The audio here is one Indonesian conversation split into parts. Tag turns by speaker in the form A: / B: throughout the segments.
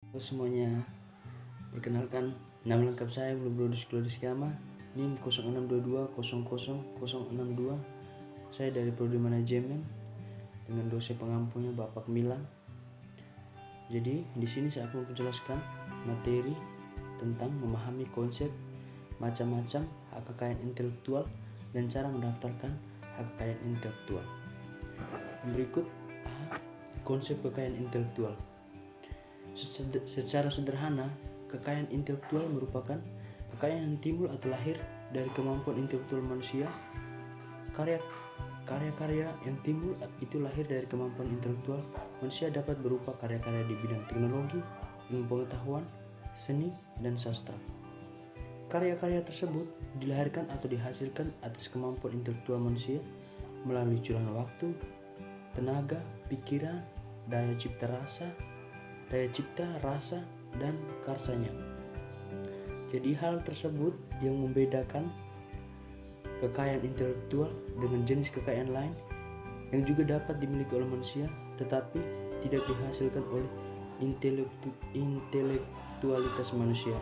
A: Halo semuanya, perkenalkan nama lengkap saya Glodis Gama, NIM 0622000062. Saya dari Prodi Manajemen dengan dosen pengampunya Bapak Milan. Jadi di sini saya akan menjelaskan materi tentang memahami konsep macam-macam hak kekayaan intelektual dan cara mendaftarkan hak kekayaan intelektual. Berikut konsep kekayaan intelektual. Secara sederhana, kekayaan intelektual merupakan kekayaan yang timbul atau lahir dari kemampuan intelektual manusia. Karya-karya yang timbul itu lahir dari kemampuan intelektual manusia dapat berupa karya-karya di bidang teknologi, ilmu pengetahuan, seni, dan sastra. Karya-karya tersebut dilahirkan atau dihasilkan atas kemampuan intelektual manusia melalui curahan waktu, tenaga, pikiran, daya cipta rasa, dan karsanya. Jadi hal tersebut yang membedakan kekayaan intelektual dengan jenis kekayaan lain yang juga dapat dimiliki oleh manusia tetapi tidak dihasilkan oleh intelektualitas manusia.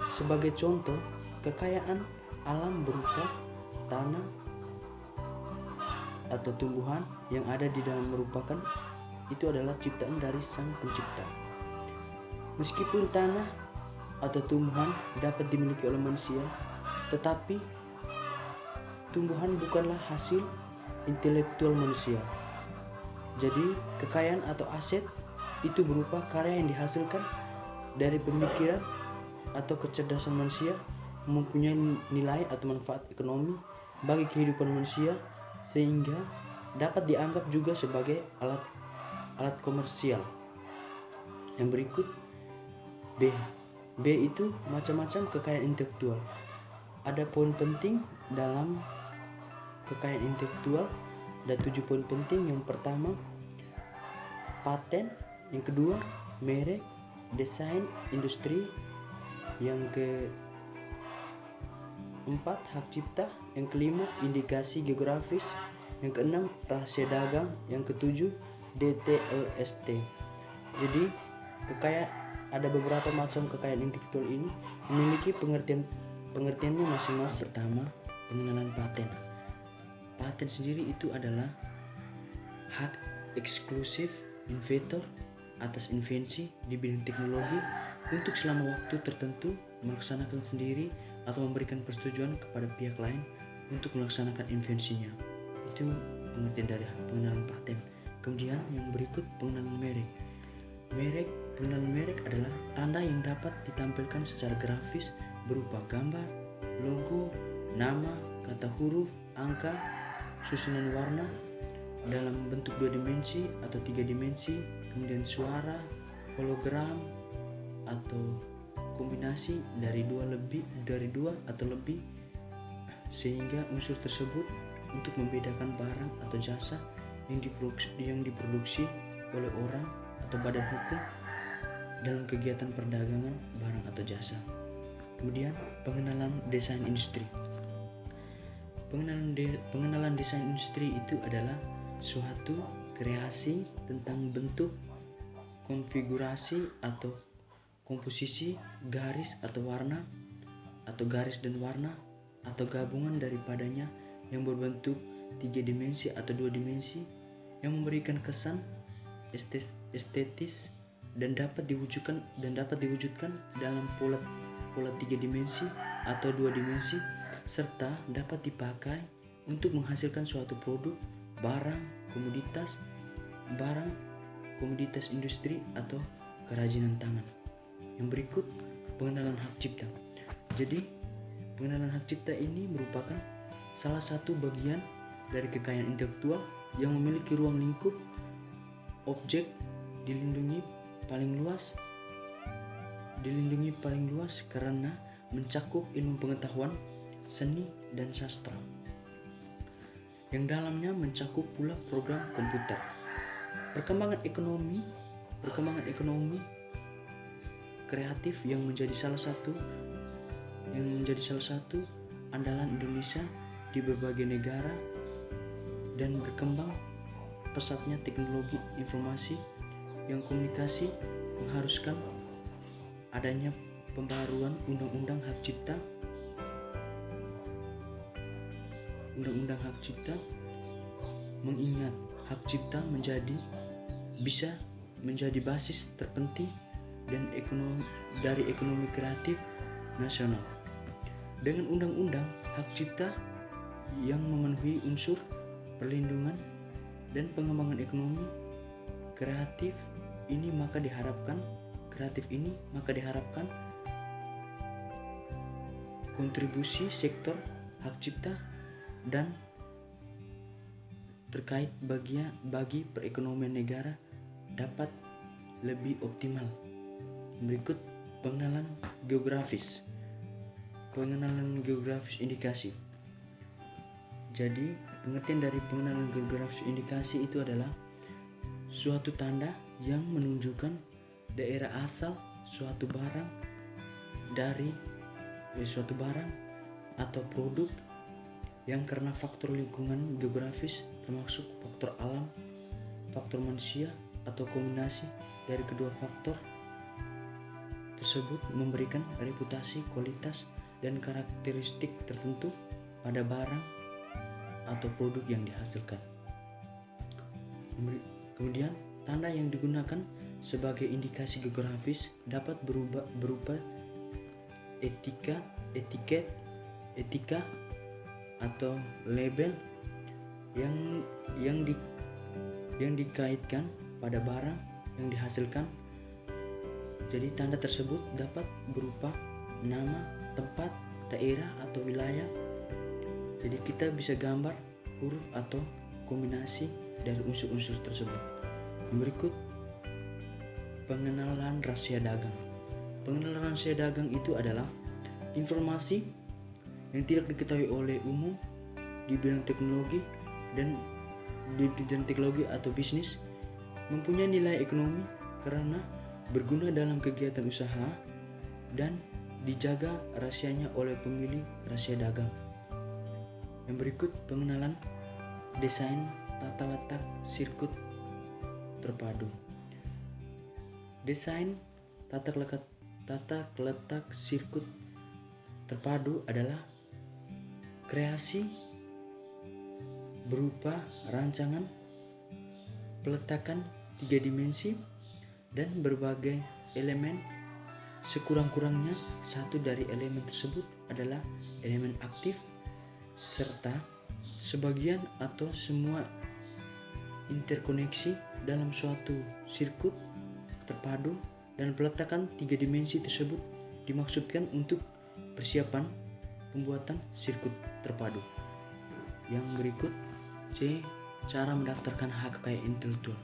A: Sebagai contoh, kekayaan alam berupa tanah atau tumbuhan yang ada di dalam merupakan itu adalah ciptaan dari Sang Pencipta. Meskipun tanah atau tumbuhan dapat dimiliki oleh manusia, tetapi tumbuhan bukanlah hasil intelektual manusia. Jadi, kekayaan atau aset itu berupa karya yang dihasilkan dari pemikiran atau kecerdasan manusia, mempunyai nilai atau manfaat ekonomi bagi kehidupan manusia sehingga dapat dianggap juga sebagai alat komersial. Yang berikut B itu macam-macam kekayaan intelektual. Ada poin penting dalam kekayaan intelektual, ada 7 poin penting. Yang pertama, paten. Yang kedua, merek, desain, industri. Yang keempat, hak cipta. Yang kelima, indikasi geografis. Yang keenam, rahasia dagang. Yang ketujuh, DTLST. Jadi ada beberapa macam kekayaan intelektual ini memiliki pengertiannya masing-masing. Pertama, pengenalan paten. Paten sendiri itu adalah hak eksklusif inventor atas invensi di bidang teknologi untuk selama waktu tertentu melaksanakan sendiri atau memberikan persetujuan kepada pihak lain untuk melaksanakan invensinya. Itu pengertian dari pengenalan paten. Kemudian yang berikut, pengenalan merek. Pengenalan merek adalah tanda yang dapat ditampilkan secara grafis berupa gambar, logo, nama, kata huruf, angka, susunan warna dalam bentuk 2 dimensi atau 3 dimensi, kemudian suara, hologram atau kombinasi dari dua atau lebih sehingga unsur tersebut untuk membedakan barang atau jasa yang diproduksi oleh orang atau badan hukum dalam kegiatan perdagangan barang atau jasa. Kemudian pengenalan desain industri. Pengenalan desain industri itu adalah suatu kreasi tentang bentuk, konfigurasi atau komposisi, garis atau warna atau garis dan warna atau gabungan daripadanya yang berbentuk 3 dimensi atau 2 dimensi yang memberikan kesan estetis dan dapat diwujudkan dalam pola 3 dimensi atau 2 dimensi serta dapat dipakai untuk menghasilkan suatu produk, barang, komoditas industri atau kerajinan tangan. Yang berikut, pengenalan hak cipta. Jadi, pengenalan hak cipta ini merupakan salah satu bagian dari kekayaan intelektual yang memiliki ruang lingkup objek dilindungi paling luas karena mencakup ilmu pengetahuan, seni, dan sastra. Yang dalamnya mencakup pula program komputer. Perkembangan ekonomi kreatif yang menjadi salah satu andalan Indonesia di berbagai negara dan berkembang pesatnya teknologi informasi yang komunikasi mengharuskan adanya pembaruan Undang-Undang Hak Cipta. Undang-Undang Hak Cipta mengingat hak cipta bisa menjadi basis terpenting dan dari ekonomi kreatif nasional. Dengan undang-undang hak cipta yang memenuhi unsur perlindungan dan pengembangan ekonomi kreatif ini, maka diharapkan kontribusi sektor hak cipta dan terkait bagi perekonomian negara dapat lebih optimal. Berikut pengenalan geografis indikasi. Jadi, pengertian dari pengenalan geografis indikasi itu adalah suatu tanda yang menunjukkan daerah asal suatu barang atau produk yang karena faktor lingkungan geografis termasuk faktor alam, faktor manusia atau kombinasi dari kedua faktor tersebut memberikan reputasi, kualitas, dan karakteristik tertentu pada barang atau produk yang dihasilkan. Kemudian, tanda yang digunakan sebagai indikasi geografis dapat berupa etiket atau label yang dikaitkan pada barang yang dihasilkan. Jadi tanda tersebut dapat berupa nama, tempat, daerah atau wilayah. Jadi kita bisa gambar huruf atau kombinasi dari unsur-unsur tersebut. Berikut pengenalan rahasia dagang. Pengenalan rahasia dagang itu adalah informasi yang tidak diketahui oleh umum di bidang teknologi atau bisnis, mempunyai nilai ekonomi karena berguna dalam kegiatan usaha dan dijaga rahasianya oleh pemilik rahasia dagang. Yang berikut pengenalan desain tata letak sirkuit terpadu. Desain tata letak sirkuit terpadu adalah kreasi berupa rancangan peletakan 3 dimensi dan berbagai elemen. Sekurang-kurangnya satu dari elemen tersebut adalah elemen aktif, serta sebagian atau semua interkoneksi dalam suatu sirkuit terpadu, dan peletakan 3 dimensi tersebut dimaksudkan untuk persiapan pembuatan sirkuit terpadu. Yang berikut C. Cara mendaftarkan hak kekayaan intelektual.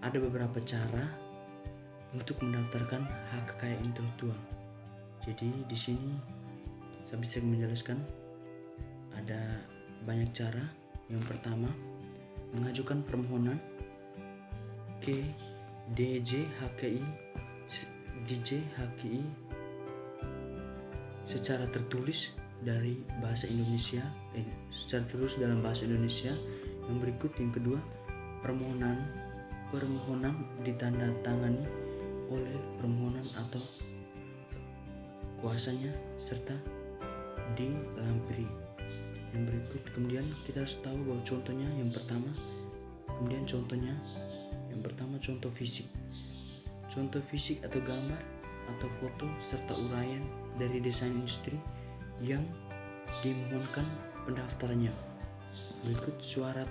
A: Ada beberapa cara untuk mendaftarkan hak kekayaan intelektual. Jadi di sini saya bisa menjelaskan ada banyak cara. Yang pertama, mengajukan permohonan ke DJHKI secara tertulis dari bahasa Indonesia, secara tertulis dalam bahasa Indonesia. Yang berikut, yang kedua, permohonan ditandatangani oleh permohonan atau kuasanya serta dilampiri. Yang berikut, kemudian kita harus tahu bahwa contohnya yang pertama, contoh fisik. Contoh fisik atau gambar atau foto serta uraian dari desain industri yang dimohonkan pendaftarannya. Berikut surat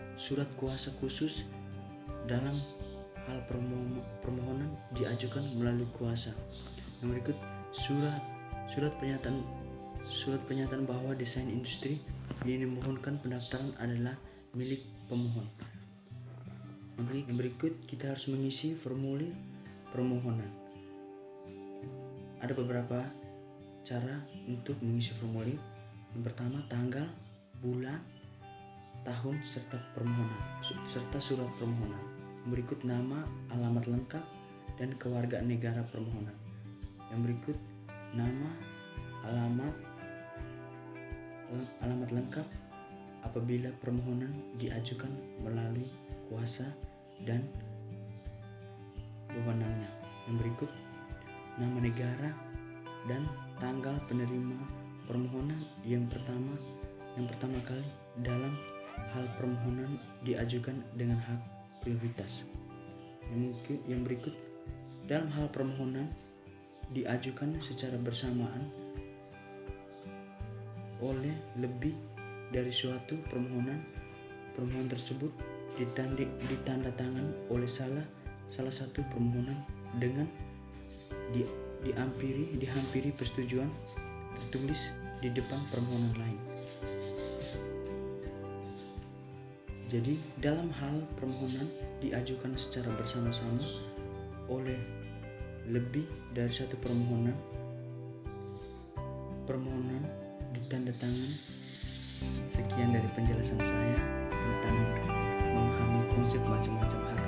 A: kuasa khusus dalam hal permohonan diajukan melalui kuasa. Yang berikut surat pernyataan bahwa desain industri yang dimohonkan pendaftaran adalah milik pemohon. Yang berikut kita harus mengisi formulir permohonan. Ada beberapa cara untuk mengisi formulir. Yang pertama, tanggal, bulan, tahun serta surat permohonan. Berikut nama, alamat lengkap, dan kewargaan negara permohonan. Yang berikut nama, alamat lengkap apabila permohonan diajukan melalui kuasa, dan wewenangnya. Yang berikut, nama negara dan tanggal penerima permohonan yang pertama kali dalam hal permohonan diajukan dengan hak prioritas. Yang berikut, dalam hal permohonan diajukan secara bersamaan oleh lebih dari suatu permohonan tersebut ditandatangan oleh salah satu permohonan dengan dihampiri persetujuan tertulis di depan permohonan lain. Jadi dalam hal permohonan diajukan secara bersama-sama oleh lebih dari satu permohonan ditandatangan. Sekian dari penjelasan saya tentang memahami konsep macam-macam hak